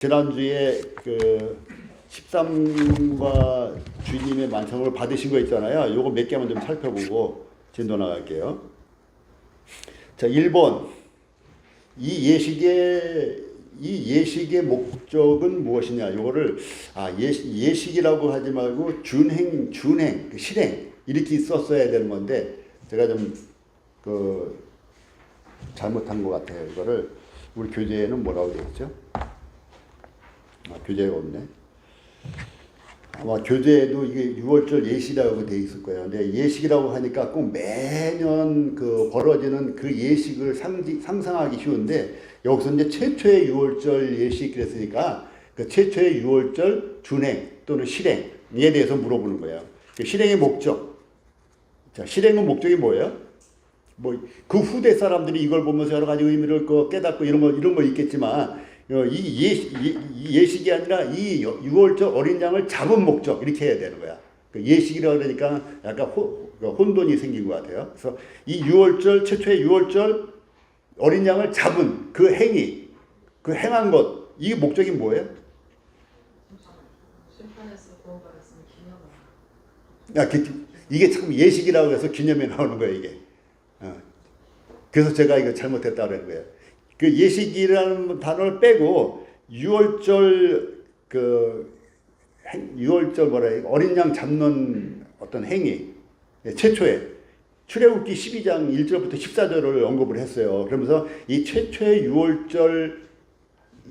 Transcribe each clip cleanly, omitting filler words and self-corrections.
지난주에 그 13과 주님의 만찬을 받으신 거 있잖아요. 요거 몇 개만 좀 살펴보고 진도 나갈게요. 자, 1번. 이 예식의 목적은 무엇이냐? 요거를 예식이라고 하지 말고 준행, 실행 이렇게 썼어야 되는 건데 제가 좀 잘못한 것 같아요. 이거를 우리 교재에는 뭐라고 되어 있죠? 교재가 없네. 아마 교재에도 이게 6월절 예식이라고 되어 있을 거예요. 근데 예식이라고 하니까 꼭 매년 벌어지는 그 예식을 상상하기 쉬운데 여기서 이제 최초의 6월절 예식 그랬으니까 그 최초의 6월절 준행 또는 실행에 대해서 물어보는 거예요. 그 실행의 목적. 자, 실행의 목적이 뭐예요? 그 후대 사람들이 이걸 보면서 여러 가지 의미를 깨닫고 이런 거 있겠지만 이 예식이 아니라 이 6월절 어린 양을 잡은 목적 이렇게 해야 되는 거야. 예식이라고 그러니까 약간 혼돈이 생긴 것 같아요. 그래서 이 6월절 최초의 6월절 어린 양을 잡은 그 행위, 그 행한 것, 이 목적이 뭐예요? 심판에서 구원받았으면 기념을. 이게 참 예식이라고 해서 기념에 나오는 거예요, 이게. 그래서 제가 이거 잘못했다고 그런 거예요. 그 예식이라는 단어를 빼고 6월절 6월절 어린 양 잡는 어떤 행위 최초에 출애굽기 12장 1절부터 14절을 언급을 했어요. 그러면서 이 최초의 6월절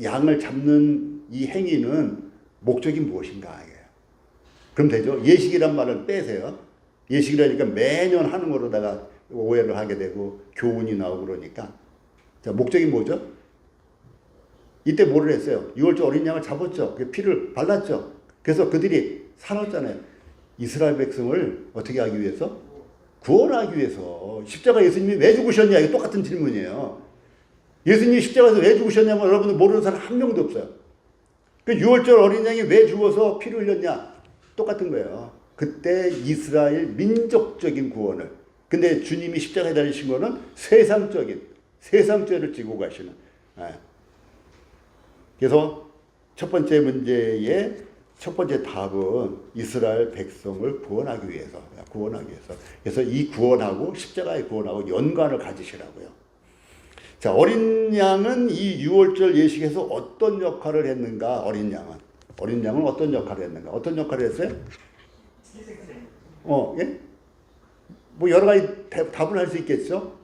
양을 잡는 이 행위는 목적이 무엇인가? 그럼 되죠. 예식이란 말을 빼세요. 예식이라니까 매년 하는 거로다가 오해를 하게 되고 교훈이 나오고 그러니까. 자, 목적이 뭐죠? 이때 뭐를 했어요? 6월절 어린 양을 잡았죠. 그 피를 발랐죠. 그래서 그들이 살았잖아요. 이스라엘 백성을 어떻게 하기 위해서? 구원하기 위해서. 십자가 예수님이 왜 죽으셨냐? 이게 똑같은 질문이에요. 예수님이 십자가에서 왜 죽으셨냐면 여러분들 모르는 사람 한 명도 없어요. 그 6월절 어린 양이 왜 죽어서 피를 흘렸냐? 똑같은 거예요. 그때 이스라엘 민족적인 구원을. 근데 주님이 십자가에 달리신 거는 세상죄를 지고 가시는. 그래서 첫 번째 문제의 첫 번째 답은 이스라엘 백성을 구원하기 위해서. 그래서 이 구원하고 십자가의 구원하고 연관을 가지시라고요. 자, 어린 양은 이 6월절 예식에서 어떤 역할을 했는가? 어린 양은 어떤 역할을 했는가? 어떤 역할을 했어요? 예? 여러 가지 답을 할 수 있겠죠?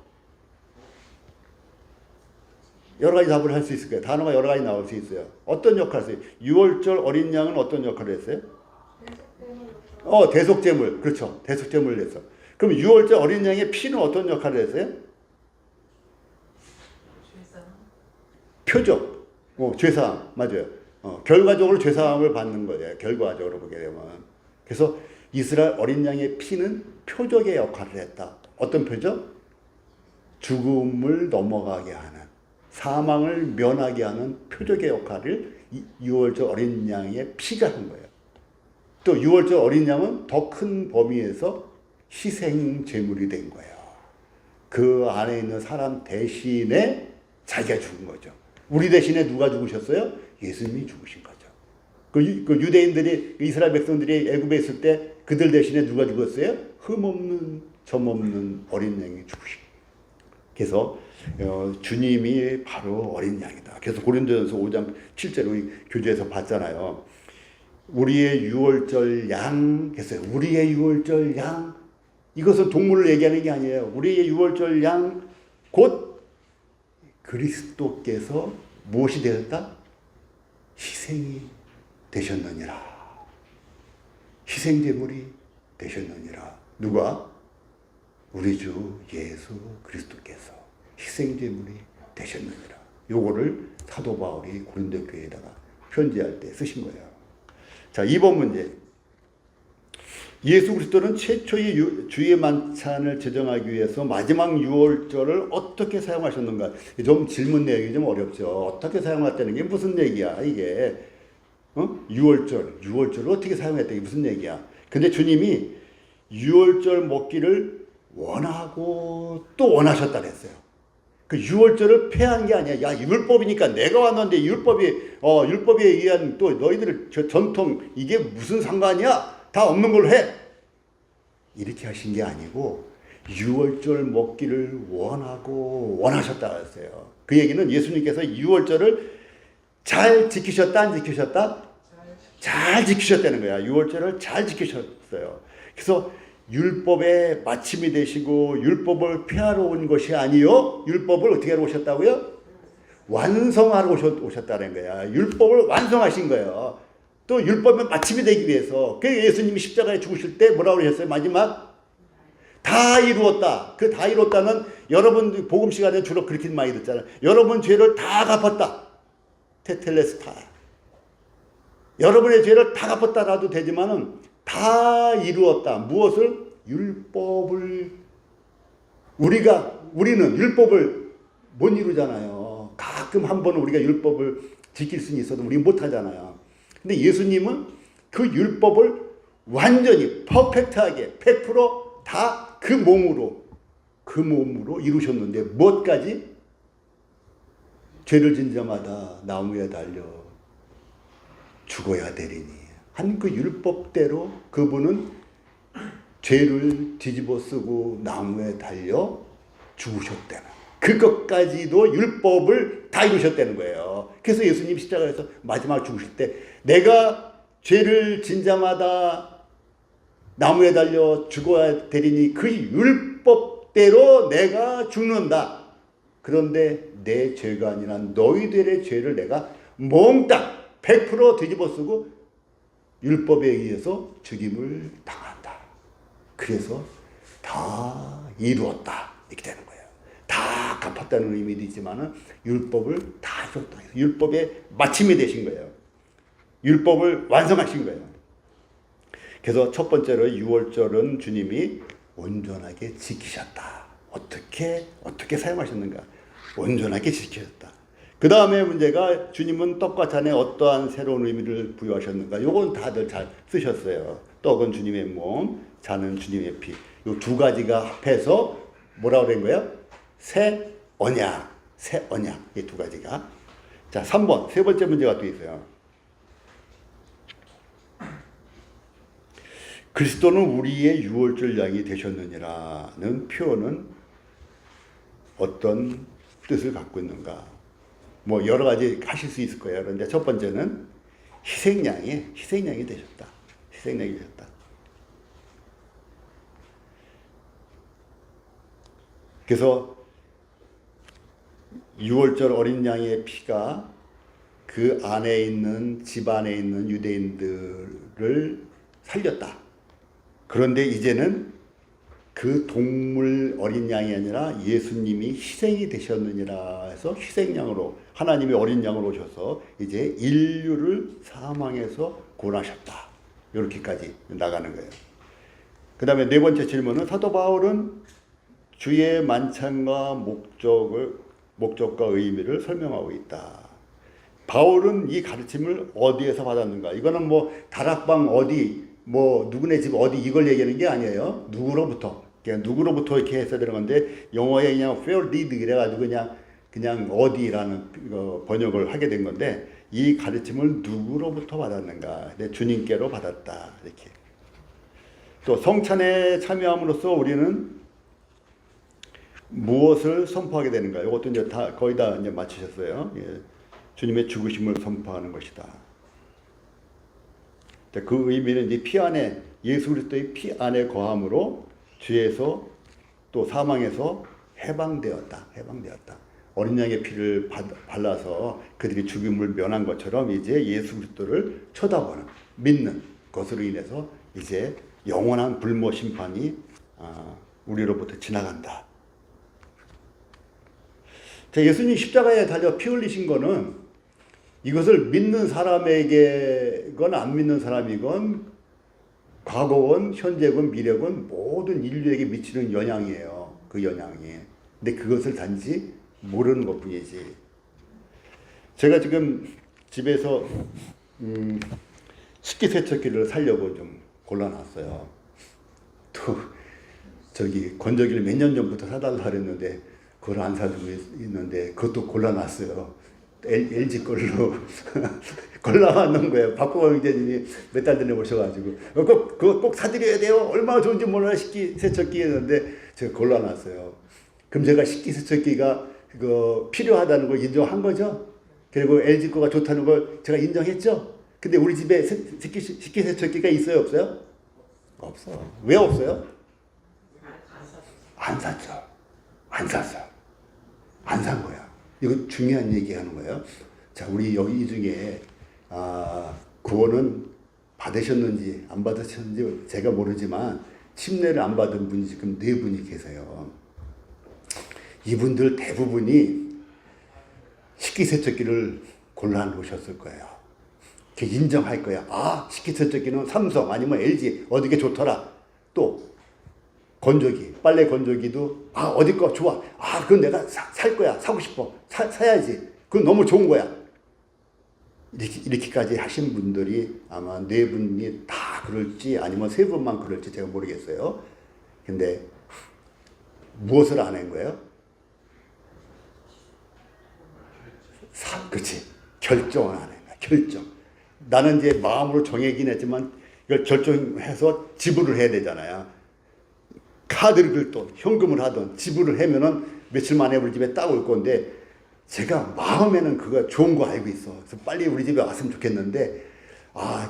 여러 가지 답을 할 수 있을 거예요. 단어가 여러 가지 나올 수 있어요. 어떤 역할을 했어요? 6월절 어린 양은 어떤 역할을 했어요? 대속제물. 그렇죠. 대속제물을 했어. 그럼 6월절 어린 양의 피는 어떤 역할을 했어요? 표적. 죄사함. 맞아요. 결과적으로 죄사함을 받는 거예요. 결과적으로 보게 되면. 그래서 이스라엘 어린 양의 피는 표적의 역할을 했다. 어떤 표적? 죽음을 넘어가게 하는, 사망을 면하게 하는 표적의 역할을 6월절 어린 양의 피가 한 거예요. 또 6월절 어린 양은 더 큰 범위에서 희생 제물이 된 거예요. 그 안에 있는 사람 대신에 자기가 죽은 거죠. 우리 대신에 누가 죽으셨어요? 예수님이 죽으신 거죠. 그 유대인들이, 이스라엘 백성들이 애굽에 있을 때 그들 대신에 누가 죽었어요? 흠없는 점없는 어린 양이 죽으신 거예요. 그래서 주님이 바로 어린 양이다. 그래서 고린도전서 5장 7절 우리 교재에서 봤잖아요. 우리의 6월절 양 했어요. 우리의 6월절 양. 이것은 동물을 얘기하는 게 아니에요. 우리의 6월절 양 곧 그리스도께서 무엇이 되었다? 희생이 되셨느니라. 희생제물이 되셨느니라. 누가? 우리 주 예수 그리스도께서 희생제물이 되셨느니라. 요거를 사도 바울이 고린도 교회에다가 편지할 때 쓰신 거예요. 자, 2번 문제. 예수 그리스도는 최초의 주의 만찬을 제정하기 위해서 마지막 6월절을 어떻게 사용하셨는가? 좀 질문 내용이 좀 어렵죠. 어떻게 사용했다는 게 무슨 얘기야, 이게? 6월절을 어떻게 사용했다, 이게 무슨 얘기야? 근데 주님이 6월절 먹기를 원하고 또 원하셨다 그랬어요. 그 유월절을 폐한 게 아니야. 야, 율법이니까 내가 왔는데 율법에 의한 또 너희들 저 전통 이게 무슨 상관이야? 다 없는 걸로 해. 이렇게 하신 게 아니고 유월절 먹기를 원하셨다 했어요. 그 얘기는 예수님께서 유월절을 잘 지키셨다, 안 지키셨다? 잘 지키셨다는 거야. 유월절을 잘 지키셨어요. 그래서 율법의 마침이 되시고 율법을 폐하러 온 것이 아니요. 율법을 어떻게 하러 오셨다고요? 완성하러 오셨다는 거야. 율법을 완성하신 거예요. 또 율법의 마침이 되기 위해서. 그 예수님이 십자가에 죽으실 때 뭐라고 그러셨어요? 마지막 다 이루었다. 그 다 이루었다는 여러분 복음 시간에 주로 그렇게 많이 듣잖아요. 여러분 죄를 다 갚았다. 테텔레스타. 여러분의 죄를 다 갚았다라도 되지만은 다 이루었다. 무엇을? 율법을. 우리는 율법을 못 이루잖아요. 가끔 한 번은 우리가 율법을 지킬 수는 있어도 우리 못 하잖아요. 근데 예수님은 그 율법을 완전히 퍼펙트하게 100% 다 그 몸으로 이루셨는데 무엇까지? 죄를 진 자마다 나무에 달려 죽어야 되리니 한 그 율법대로 그분은 죄를 뒤집어 쓰고 나무에 달려 죽으셨다는 그것까지도 율법을 다 이루셨다는 거예요. 그래서 예수님 십자가에서 마지막 죽으실 때 내가 죄를 진 자마다 나무에 달려 죽어야 되리니 그 율법대로 내가 죽는다. 그런데 내 죄가 아니라 너희들의 죄를 내가 몽땅 100% 뒤집어 쓰고 율법에 의해서 죽임을 당한다. 그래서 다 이루었다. 이렇게 되는 거예요. 다 갚았다는 의미도 있지만은 율법을 다 줬다. 율법의 마침이 되신 거예요. 율법을 완성하신 거예요. 그래서 첫 번째로 유월절은 주님이 온전하게 지키셨다. 어떻게 사용하셨는가? 온전하게 지키셨다. 그 다음에 문제가 주님은 떡과 잔에 어떠한 새로운 의미를 부여하셨는가? 요건 다들 잘 쓰셨어요. 떡은 주님의 몸, 잔은 주님의 피. 요 두 가지가 합해서 뭐라고 된 거예요? 새 언약. 이 두 가지가. 자, 3번. 세 번째 문제가 또 있어요. 그리스도는 우리의 유월절 양이 되셨느니라는 표현은 어떤 뜻을 갖고 있는가? 뭐 여러 가지 하실 수 있을 거예요. 그런데 첫 번째는 희생양이 되셨다. 희생양이 되셨다. 그래서 유월절 어린 양의 피가 그 안에 있는 집 안에 있는 유대인들을 살렸다. 그런데 이제는 그 동물 어린 양이 아니라 예수님이 희생이 되셨느니라 해서 희생양으로 하나님의 어린 양으로 오셔서 이제 인류를 사망에서 구원하셨다. 이렇게까지 나가는 거예요. 그 다음에 네 번째 질문은 사도 바울은 주의 만찬과 목적과 의미를 설명하고 있다. 바울은 이 가르침을 어디에서 받았는가? 이거는 뭐 다락방 어디 뭐 누구네 집 어디 이걸 얘기하는 게 아니에요. 누구로부터 이렇게 해서 되는 건데 영어에 그냥 where did 그래가지고 그냥 어디라는 번역을 하게 된 건데 이 가르침을 누구로부터 받았는가? 주님께로 받았다. 이렇게. 또 성찬에 참여함으로써 우리는 무엇을 선포하게 되는가? 이것도 이제 거의 다 이제 맞추셨어요. 예. 주님의 죽으심을 선포하는 것이다. 그 의미는 이제 피 안에 예수 그리스도의 피 안에 거함으로 죄에서 또 사망에서 해방되었다. 어린 양의 피를 발라서 그들이 죽음을 면한 것처럼 이제 예수 그리스도를 쳐다보는 믿는 것으로 인해서 이제 영원한 불모 심판이 우리로부터 지나간다. 예수님 십자가에 달려 피 흘리신 거는 이것을 믿는 사람에게건 안 믿는 사람이건 과거건 현재건 미래건 모든 인류에게 미치는 영향이에요. 그 영향이. 근데 그것을 단지 모르는 것뿐이지. 제가 지금 집에서 식기세척기를 사려고 좀 골라놨어요. 또 저기 건조기를 몇 년 전부터 사달라 그랬는데 그걸 안 사주고 있는데 그것도 골라놨어요. LG 걸로 골라놨는 거예요. 박보검 형제님이 몇 달 전에 오셔가지고 그거 꼭 사드려야 돼요. 얼마나 좋은지 몰라 식기세척기 했는데 제가 골라놨어요. 그럼 제가 식기세척기가 그 필요하다는 걸 인정한 거죠. 그리고 LG 거가 좋다는 걸 제가 인정했죠. 근데 우리 집에 식기세척기가 있어요, 없어요? 없어. 왜 없어요? 안 샀죠. 안 샀어. 안 산 거야. 이거 중요한 얘기 하는 거예요. 자, 우리 여기 이 중에, 구원은 받으셨는지 안 받으셨는지 제가 모르지만, 침례를 안 받은 분이 지금 4분이 계세요. 이분들 대부분이 식기세척기를 골라 놓으셨을 거예요. 인정할 거야. 아, 식기세척기는 삼성 아니면 LG 어디게 좋더라. 또 건조기, 빨래 건조기도 어디 거 좋아. 그건 내가 살 거야. 사고 싶어. 사야지. 그건 너무 좋은 거야. 이렇게까지 하신 분들이 아마 4분이 다 그럴지 아니면 3분만 그럴지 제가 모르겠어요. 근데 무엇을 안 한 거예요? 그렇지. 결정을 안 한 거야. 결정. 나는 이제 마음으로 정하긴 했지만 이걸 결정해서 지불을 해야 되잖아요. 카드를 긁든 현금을 하든 지불을 하면은 며칠 만에 우리 집에 딱 올 건데 제가 마음에는 그거 좋은 거 알고 있어. 그래서 빨리 우리 집에 왔으면 좋겠는데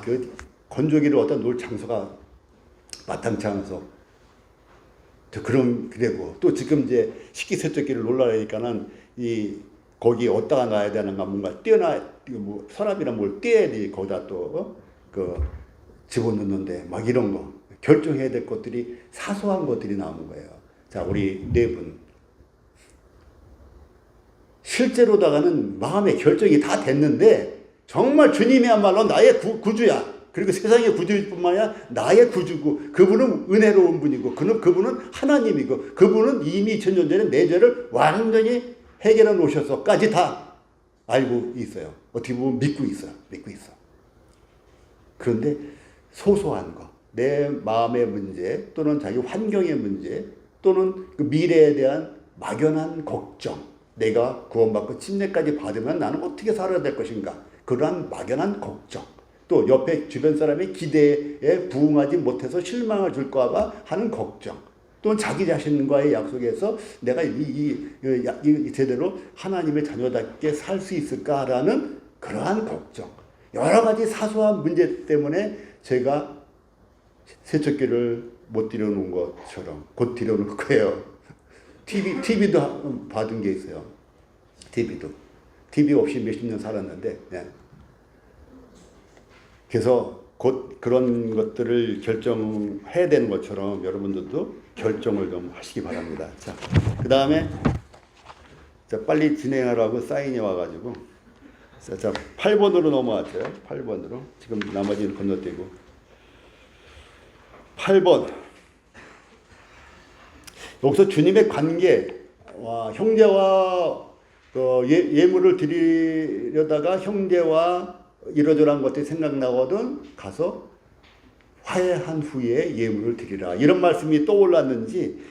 그 건조기를 어디다 놓을 장소가 마땅치 않아서 그래고 또 지금 이제 식기세척기를 놓으려니까는 거기 어디다가 놔야 되는가 뭔가 뭐 서랍이나 뭘 떼야 돼. 거기다 또 집어넣는데 막 이런 거 결정해야 될 것들이 사소한 것들이 나오는 거예요. 자, 우리 4분 실제로다가는 마음의 결정이 다 됐는데 정말 주님이야말로 나의 구주야. 그리고 세상의 구주일 뿐만 아니라 나의 구주고 그분은 은혜로운 분이고 그분은 하나님이고 그분은 이미 2000년 전에 내 죄를 완전히 해결해 놓으셔서까지 다 알고 있어요. 어떻게 보면 믿고 있어. 그런데 소소한 거, 내 마음의 문제 또는 자기 환경의 문제 또는 그 미래에 대한 막연한 걱정, 내가 구원받고 침례까지 받으면 나는 어떻게 살아야 될 것인가, 그러한 막연한 걱정, 또 옆에 주변 사람의 기대에 부응하지 못해서 실망을 줄까 봐 하는 걱정, 또는 자기 자신과의 약속에서 내가 제대로 하나님의 자녀답게 살 수 있을까라는 그러한 걱정, 여러 가지 사소한 문제 때문에 제가 세척기를 못 들여놓은 것처럼 곧 들여놓을 거예요. TV도 받은 게 있어요. TV 없이 몇십 년 살았는데, 네. 그래서 곧 그런 것들을 결정해야 되는 것처럼 여러분들도 결정을 좀 하시기 바랍니다. 자, 그 다음에 빨리 진행하라고 사인이 와가지고 자 8번으로 넘어왔어요. 8번으로 지금 나머지는 건너뛰고 8번 여기서 주님의 관계, 형제와 예물을 드리려다가 형제와 이러저러한 것들이 생각나거든 가서 화해한 후에 예물을 드리라, 이런 말씀이 떠올랐는지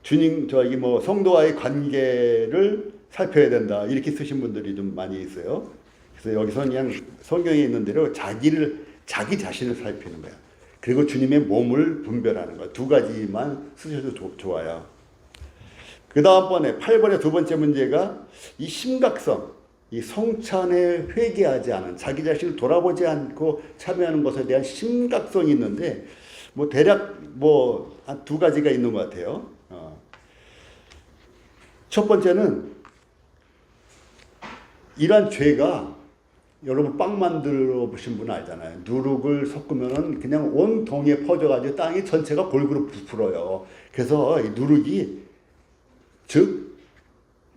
주님 성도와의 관계를 살펴야 된다 이렇게 쓰신 분들이 좀 많이 있어요. 그래서 여기서 그냥 성경에 있는 대로 자기 자신을 살피는 거야. 그리고 주님의 몸을 분별하는 거야. 2가지만 쓰셔도 좋아요. 그 다음번에 8번의 2번째 문제가 이 심각성, 이 성찬에 회개하지 않은, 자기 자신을 돌아보지 않고 참여하는 것에 대한 심각성이 있는데 대략 한 2가지가 있는 것 같아요. 첫 번째는 이러한 죄가, 여러분 빵 만들어 보신 분 알잖아요. 누룩을 섞으면은 그냥 온 동에 퍼져가지고 땅이 전체가 골고루 부풀어요. 그래서 이 누룩이, 즉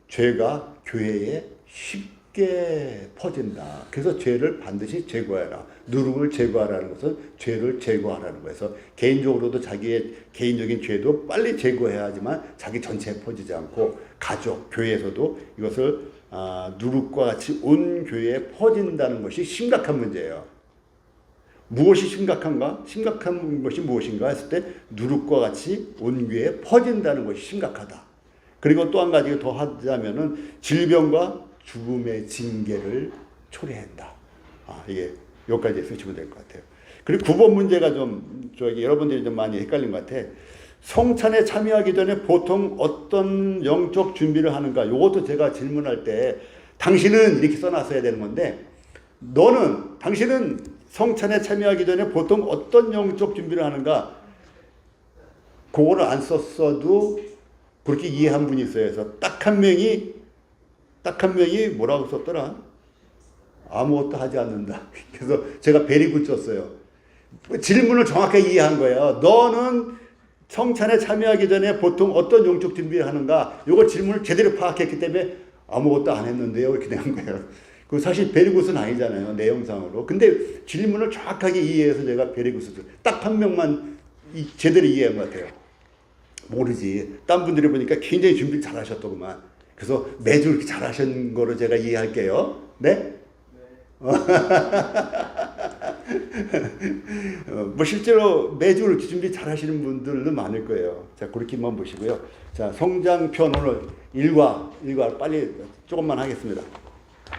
죄가 교회에 쉽게 퍼진다. 그래서 죄를 반드시 제거해라. 누룩을 제거하라는 것은 죄를 제거하라는 거예요. 그래서 개인적으로도 자기의 개인적인 죄도 빨리 제거해야 하지만 자기 전체에 퍼지지 않고 가족, 교회에서도 이것을 누룩과 같이 온 교회에 퍼진다는 것이 심각한 문제예요. 무엇이 심각한가? 심각한 것이 무엇인가 했을 때 누룩과 같이 온 교회에 퍼진다는 것이 심각하다. 그리고 또 한 가지 더 하자면은 질병과 죽음의 징계를 초래한다. 이게 여기까지 쓰시면 될 것 같아요. 그리고 9번 문제가 좀 여러분들이 좀 많이 헷갈린 것 같아. 성찬에 참여하기 전에 보통 어떤 영적 준비를 하는가? 이것도 제가 질문할 때 당신은 이렇게 써놨어야 되는 건데 당신은 성찬에 참여하기 전에 보통 어떤 영적 준비를 하는가? 그거를 안 썼어도 그렇게 이해한 분이 있어요. 그래서 딱 한 명이 뭐라고 썼더라? 아무것도 하지 않는다. 그래서 제가 베리굿 썼어요. 질문을 정확하게 이해한 거예요. 너는 성찬에 참여하기 전에 보통 어떤 영적 준비를 하는가? 이거 질문을 제대로 파악했기 때문에 아무것도 안 했는데요. 이렇게 된 거예요. 그 사실 베리굿은 아니잖아요. 내용상으로. 근데 질문을 정확하게 이해해서 제가 베리굿을 딱 한 명만 제대로 이해한 것 같아요. 모르지. 딴 분들이 보니까 굉장히 준비를 잘 하셨더구만. 그래서 매주 이렇게 잘 하신 거로 제가 이해할게요. 네? 뭐 실제로 매주 이렇게 준비 잘 하시는 분들도 많을 거예요. 자, 그렇게만 보시고요. 자, 성장편 오늘 1과 빨리 조금만 하겠습니다.